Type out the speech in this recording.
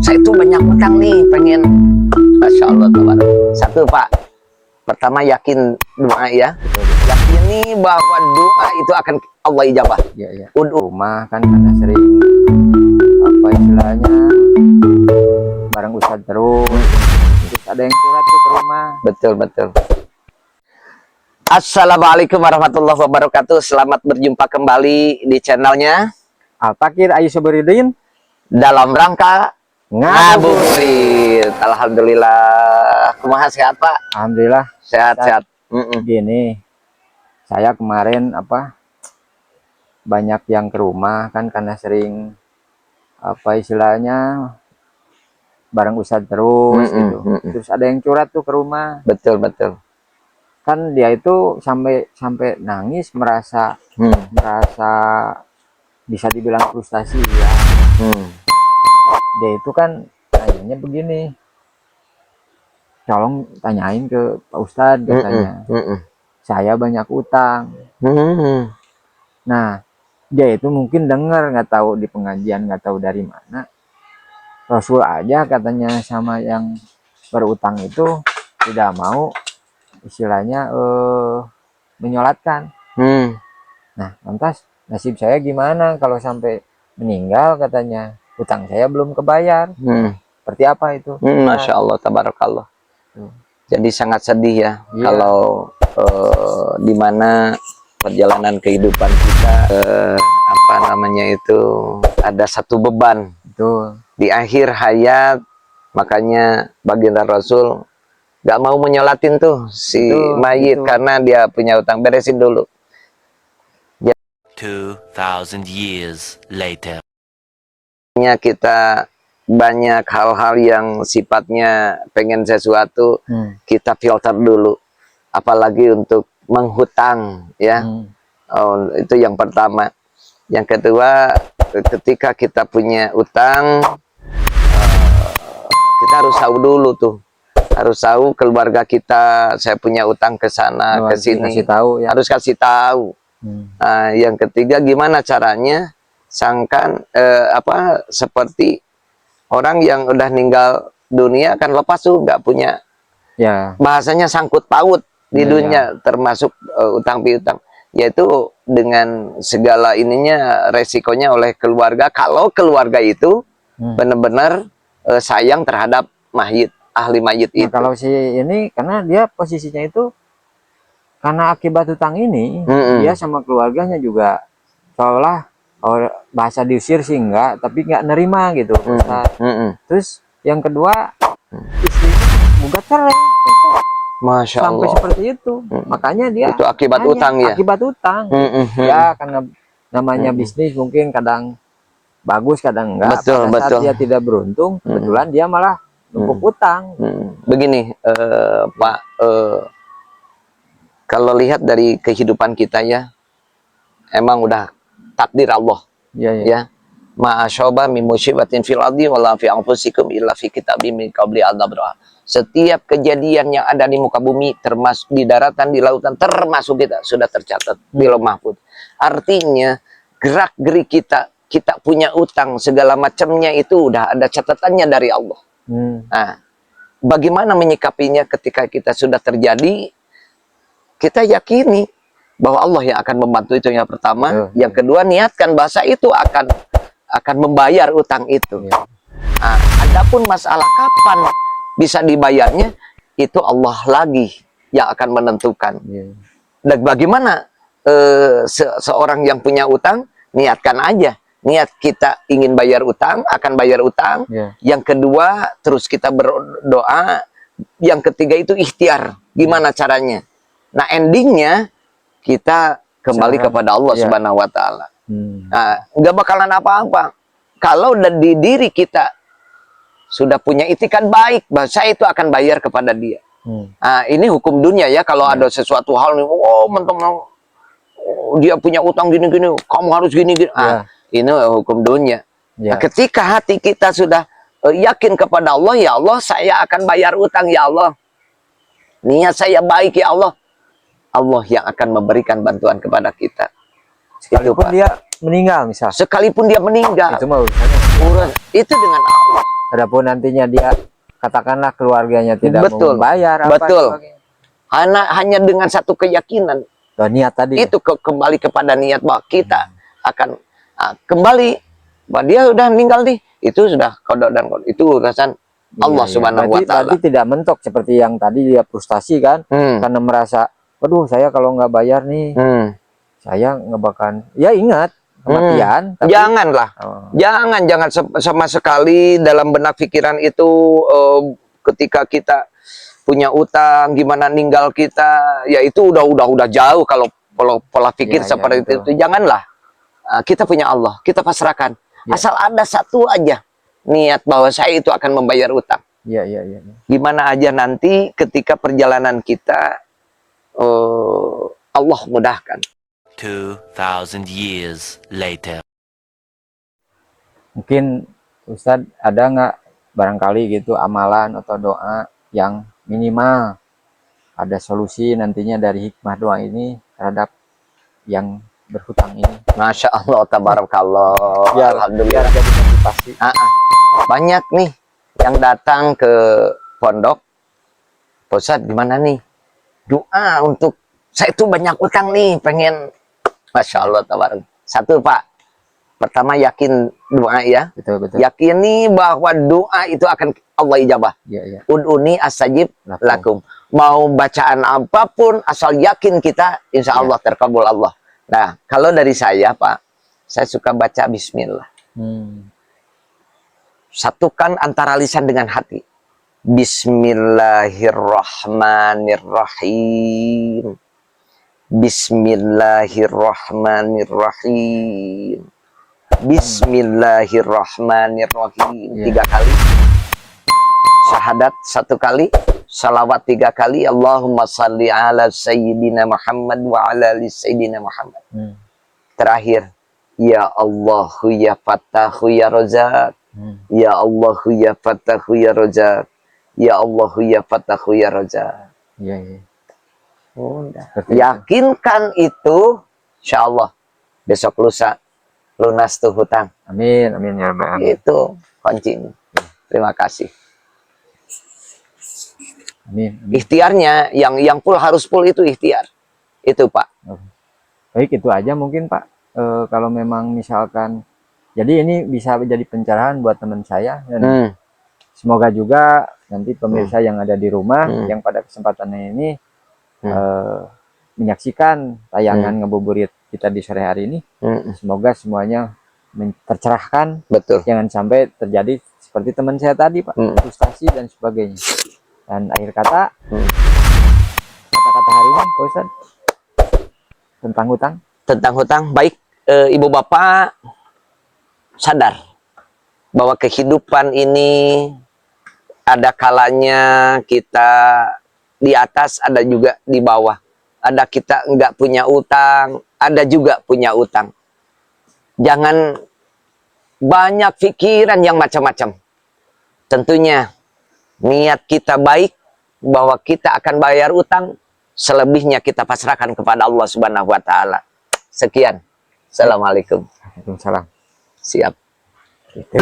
Saya itu banyak utang nih, pengen. Masya Allah, tabarak. Satu Pak, pertama yakin doa ya. Yakini bahwa doa itu akan Allah ijabah. Ya, ya. Rumah kan karena sering apa istilahnya barang usah terus ada yang curhat tuh ke rumah. Betul, betul. Assalamualaikum warahmatullahi wabarakatuh. Selamat berjumpa kembali di channelnya Al-Fakir Ayu Soberidin dalam rangka ngabuburit. Alhamdulillah. Kumaha sehat Pak? Alhamdulillah Sehat-sehat. Gini, saya kemarin banyak yang ke rumah kan karena sering apa istilahnya barang usah terus gitu. Terus ada yang curhat tuh ke rumah. Betul, betul. Kan dia itu sampai nangis, merasa bisa dibilang frustasi ya. Dia itu kan nanyanya begini, tolong tanyain ke Pak Ustadz katanya. Saya banyak utang. Nah, dia itu mungkin dengar, nggak tahu di pengajian, nggak tahu dari mana. Rasul aja katanya sama yang berutang itu tidak mau istilahnya menyolatkan. Nah, lantas nasib saya gimana kalau sampai meninggal katanya, utang saya belum kebayar. Seperti apa itu? Masya Allah, tabarakallah. Jadi sangat sedih ya, kalau dimana perjalanan kehidupan kita apa namanya itu ada satu beban di akhir hayat. Makanya baginda Rasul gak mau menyolatin tuh si mayit karena dia punya utang. Beresin dulu. 2000 years later. Kita banyak hal-hal yang sifatnya pengen sesuatu, kita filter dulu, apalagi untuk menghutang ya. Oh, itu yang pertama. Yang kedua, ketika kita punya utang, kita harus tahu dulu tuh, harus tahu keluarga kita, saya punya utang ke sana ke sini, harus kasih tahu. Yang ketiga, gimana caranya sangkan seperti orang yang udah meninggal dunia kan lepas tuh nggak punya bahasanya sangkut paut di dunia, termasuk utang piutang, yaitu dengan segala ininya resikonya oleh keluarga. Kalau keluarga itu benar-benar sayang terhadap mayit, ahli mayit itu. Kalau si ini karena dia posisinya itu karena akibat utang ini, dia sama keluarganya juga seolah bahasa diusir sih enggak, tapi nggak nerima gitu. Terus yang kedua, istrinya gugat cerai. Masya sampai Allah. Seperti itu. Makanya dia itu akibat utang ya. Akibat utang. Ya karena namanya bisnis mungkin kadang bagus kadang enggak. Betul, Pada saat dia tidak beruntung, kebetulan dia malah numpuk utang. Begini Pak, kalau lihat dari kehidupan kita ya, emang udah takdir Allah ya. Ma'asyoba min musibatin fil ardi wala fi anfusikum illa fi kitabim min qabli an nabraha. Setiap kejadian yang ada di muka bumi, termasuk di daratan, di lautan, termasuk kita sudah tercatat di Lauh Mahfuz. Artinya gerak-gerik kita punya utang segala macamnya itu udah ada catatannya dari Allah. Nah, bagaimana menyikapinya ketika kita sudah terjadi? Kita yakini bahwa Allah yang akan membantu itu, yang pertama. Yang kedua, niatkan bahasa itu akan membayar utang itu. Nah, adapun masalah kapan bisa dibayarnya, itu Allah lagi yang akan menentukan. Dan bagaimana seorang yang punya utang, niatkan aja. Niat kita ingin bayar utang, akan bayar utang. Yang kedua, terus kita berdoa. Yang ketiga itu ikhtiar. Gimana caranya? Nah, endingnya kita kembali kepada Allah Subhanahu wa Ta'ala. Nah, nggak bakalan apa-apa kalau di diri kita sudah punya itikat baik bahwa saya itu akan bayar kepada dia. Nah, ini hukum dunia ya. Kalau ada sesuatu hal nih, dia punya utang gini-gini, kamu harus gini-gini. Ini hukum dunia. Nah, ketika hati kita sudah yakin kepada Allah, ya Allah, saya akan bayar utang, ya Allah. Niat saya baik, ya Allah. Allah yang akan memberikan bantuan kepada kita. Sekalipun dia meninggal misal. Sekalipun dia meninggal. Itu mah urusannya. urus itu dengan Allah. Adapun nantinya dia katakanlah keluarganya tidak mau Betul. membayar apa Betul. sebagainya. Hanya dengan satu keyakinan Oh, niat tadi. itu kembali kepada niat bahwa kita akan kembali bahwa dia udah meninggal nih, itu sudah kodok dan kodok, itu urusan Allah Subhanahu wa Ta'ala. Berarti tidak mentok seperti yang tadi dia frustasi kan, karena merasa, waduh saya kalau nggak bayar nih, saya ngebakan. Ya ingat kematian. Tapi, janganlah, jangan sama sekali dalam benak pikiran itu ketika kita punya utang, gimana ninggal kita, ya itu udah jauh kalau pola pikir seperti itu. Janganlah. Kita punya Allah, kita pasrahkan. Asal ada satu aja niat bahwa saya itu akan membayar utang. Gimana aja nanti ketika perjalanan kita Allah mudahkan. 2,000 years later. Mungkin Ustadz ada nggak barangkali gitu amalan atau doa yang minimal ada solusi nantinya dari hikmah doa ini terhadap yang berhutang ini? Masya Allah, tabarakallah. Alhamdulillah. Jadi motivasi. Banyak nih yang datang ke pondok, Pak Ustadz gimana nih doa untuk saya itu banyak utang nih, pengen. Masya Allah, tabarakallah. Satu Pak, pertama yakin doa ya. Betul. Yakini bahwa doa itu akan Allah ijabah. Ud'uni astajib lakum. Mau bacaan apapun asal yakin kita, insya Allah terkabul Allah. Nah, kalau dari saya Pak, saya suka baca Bismillah. Satukan antara lisan dengan hati. Bismillahirrahmanirrahim. Bismillahirrahmanirrahim. Bismillahirrahmanirrahim. 3 kali. Syahadat 1 kali. Salawat 3 kali. Allahumma salli ala Sayyidina Muhammad wa ala ali Sayyidina Muhammad. Terakhir, ya Allahu ya Fattahu ya Razak. Ya Allahu ya Fattahu ya Razak. Ya Allahu ya Fattahu ya Razak. Yakinkan itu, insya Allah besok lusa lunas tuh hutang. Amin ya Rabbal Alamin. Itu kuncinya. Terima kasih. Amin. Ikhtiarnya yang full harus full itu ikhtiar. Itu Pak. Baik, itu aja mungkin Pak. Kalau memang misalkan, jadi ini bisa menjadi pencerahan buat teman saya. Dan semoga juga nanti pemirsa yang ada di rumah, yang pada kesempatannya ini menyaksikan tayangan Ngabuburit kita di sore hari ini. Semoga semuanya tercerahkan. Betul. Jangan sampai terjadi seperti teman saya tadi Pak, frustasi dan sebagainya. Dan akhir kata, kata-kata hari ini Pak Ustadz tentang hutang. Tentang hutang, baik Ibu Bapak sadar bahwa kehidupan ini ada kalanya kita di atas, ada juga di bawah. Ada kita nggak punya utang, ada juga punya utang. Jangan banyak pikiran yang macam-macam. Tentunya niat kita baik bahwa kita akan bayar utang, selebihnya kita pasrahkan kepada Allah Subhanahu wa Ta'ala. Sekian. Assalamualaikum. Waalaikumsalam. Siap. Gitu.